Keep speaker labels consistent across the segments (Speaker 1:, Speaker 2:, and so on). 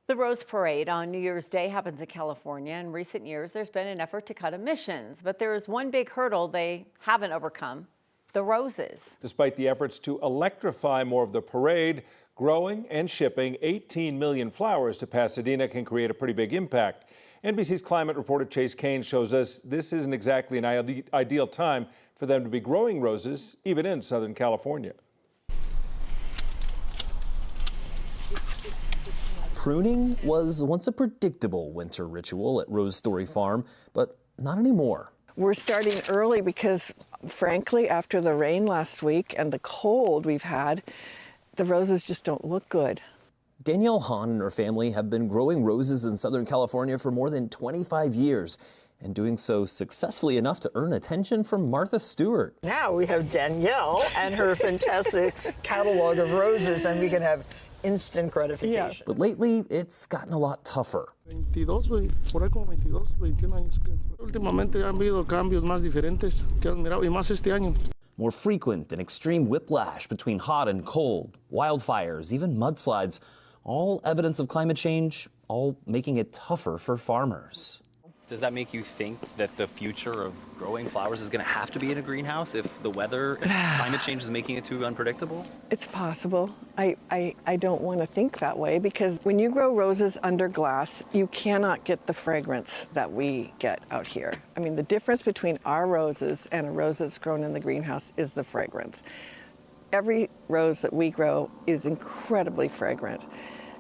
Speaker 1: The Rose Parade on New Year's Day happens in California. In recent years, there's been an effort to cut emissions, but there is one big hurdle they haven't overcome: the roses.
Speaker 2: Despite the efforts to electrify more of the parade, growing and shipping 18 million flowers to Pasadena can create a pretty big impact. NBC's climate reporter Chase Kane shows us this isn't exactly an ideal time for them to be growing roses, even in Southern California.
Speaker 3: Pruning was once a predictable winter ritual at Rose Story Farm, but not anymore.
Speaker 4: We're starting early because, frankly, after the rain last week and the cold we've had, the roses just don't look good.
Speaker 3: Danielle Hahn and her family have been growing roses in Southern California for more than 25 years, and doing so successfully enough to earn attention from Martha Stewart.
Speaker 5: Now we have Danielle and her fantastic catalog of roses, and we can have instant gratification.
Speaker 4: Yes.
Speaker 3: But lately, it's gotten a lot tougher.
Speaker 6: 22, por ahí como 22, 21 años. Últimamente han habido cambios más diferentes que han mirado, y más este año.
Speaker 3: More frequent and extreme whiplash between hot and cold, wildfires, even mudslides, all evidence of climate change, all making it tougher for farmers.
Speaker 7: Does that make you think that the future of growing flowers is going to have to be in a greenhouse if climate change is making it too unpredictable?
Speaker 4: It's possible. I don't want to think that way, because when you grow roses under glass, you cannot get the fragrance that we get out here. I mean, the difference between our roses and a rose that's grown in the greenhouse is the fragrance. Every rose that we grow is incredibly fragrant,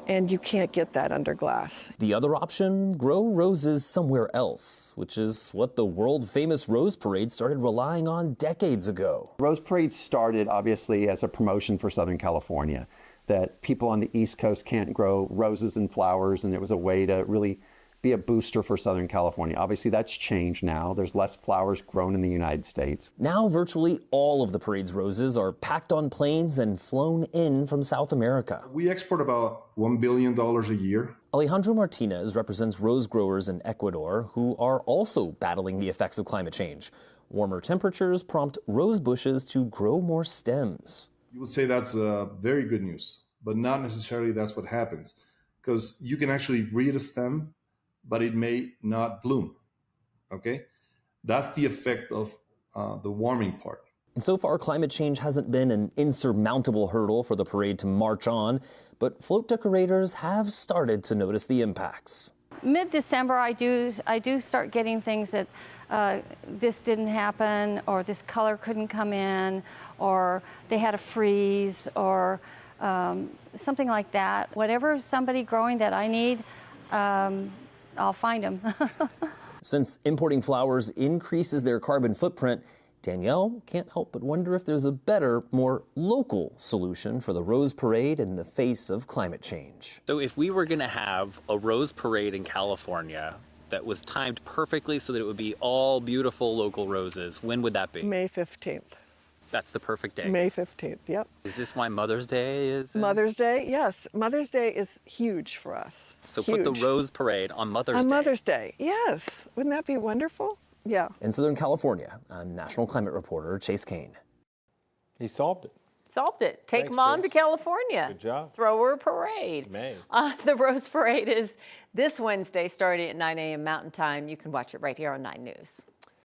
Speaker 4: and you can't get that under glass.
Speaker 3: The other option, grow roses somewhere else, which is what the world-famous Rose Parade started relying on decades ago.
Speaker 8: Rose Parade started, obviously, as a promotion for Southern California, that people on the East Coast can't grow roses and flowers, and it was a way to really be a booster for Southern California. Obviously, that's changed now. There's less flowers grown in the United States.
Speaker 3: Now, virtually all of the parade's roses are packed on planes and flown in from South America.
Speaker 9: We export about $1 billion a year.
Speaker 3: Alejandro Martinez represents rose growers in Ecuador who are also battling the effects of climate change. Warmer temperatures prompt rose bushes to grow more stems.
Speaker 9: You would say that's very good news, but not necessarily that's what happens, because you can actually breed a stem, but it may not bloom, okay? That's the effect of the warming part.
Speaker 3: And so far, climate change hasn't been an insurmountable hurdle for the parade to march on, but float decorators have started to notice the impacts.
Speaker 10: Mid-December, I do start getting things that this didn't happen, or this color couldn't come in, or they had a freeze, or something like that. Whatever somebody growing that I need, I'll find them.
Speaker 3: Since importing flowers increases their carbon footprint, Danielle can't help but wonder if there's a better, more local solution for the Rose Parade in the face of climate change.
Speaker 7: So if we were going to have a Rose Parade in California that was timed perfectly so that it would be all beautiful local roses, when would that be?
Speaker 4: May 15th.
Speaker 7: That's the perfect day.
Speaker 4: May 15th, yep.
Speaker 7: Is this why Mother's Day is?
Speaker 4: Mother's Day, yes. Mother's Day is huge for us.
Speaker 7: So
Speaker 4: huge.
Speaker 7: Put the Rose Parade on Mother's Day.
Speaker 4: On Mother's Day, yes. Wouldn't that be wonderful? Yeah.
Speaker 3: In Southern California, I'm National Climate Reporter Chase Kane.
Speaker 2: He solved it.
Speaker 1: Solved it. Take
Speaker 2: Thanks,
Speaker 1: Mom
Speaker 2: Chase.
Speaker 1: to California.
Speaker 2: Good job.
Speaker 1: Throw her a parade.
Speaker 2: May.
Speaker 1: The Rose Parade is this Wednesday starting at 9 a.m. Mountain Time. You can watch it right here on 9 News.